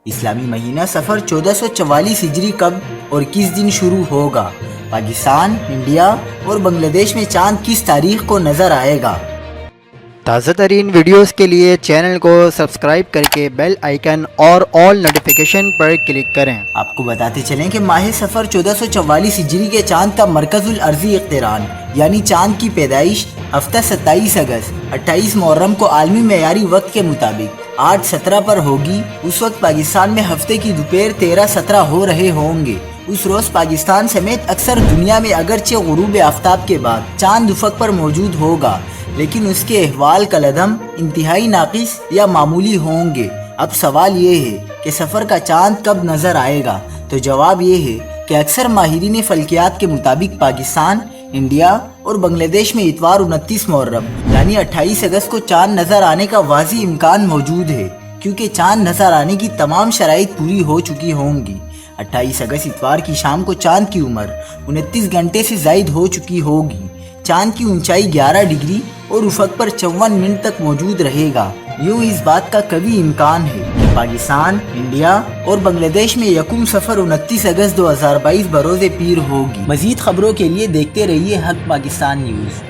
اسلامی مہینہ سفر 1444 ہجری کب اور کس دن شروع ہوگا؟ پاکستان، انڈیا اور بنگلہ دیش میں چاند کس تاریخ کو نظر آئے گا؟ تازہ ترین ویڈیوز کے لیے چینل کو سبسکرائب کر کے بیل آئیکن اور آل نوٹیفیکیشن پر کلک کریں۔ آپ کو بتاتے چلیں کہ ماہ سفر 1444 ہجری کے چاند کا مرکز الارضی اقتران یعنی چاند کی پیدائش ہفتہ 27 اگست 28 محرم کو عالمی معیاری وقت کے مطابق 8:17 پر ہوگی۔ اس وقت پاکستان میں ہفتے کی دوپہر 13:17 ہو رہے ہوں گے۔ اس روز پاکستان سمیت اکثر دنیا میں اگرچہ غروب آفتاب کے بعد چاند افق پر موجود ہوگا، لیکن اس کے احوال کالعدم انتہائی ناقص یا معمولی ہوں گے۔ اب سوال یہ ہے کہ سفر کا چاند کب نظر آئے گا؟ تو جواب یہ ہے کہ اکثر ماہرین فلکیات کے مطابق پاکستان، انڈیا اور بنگلہ دیش میں اتوار 29 محرم یعنی 28 اگست کو چاند نظر آنے کا واضح امکان موجود ہے، کیونکہ چاند نظر آنے کی تمام شرائط پوری ہو چکی ہوں گی۔ 28 اگست اتوار کی شام کو چاند کی عمر 29 گھنٹے سے زائد ہو چکی ہوگی۔ چاند کی اونچائی 11 ڈگری اور افق پر 54 منٹ تک موجود رہے گا۔ یوں اس بات کا قوی امکان ہے کہ پاکستان، انڈیا اور بنگلہ دیش میں یکم سفر 29 اگست 2022 بروز پیر ہوگی۔ مزید خبروں کے لیے دیکھتے رہیے حق پاکستان نیوز۔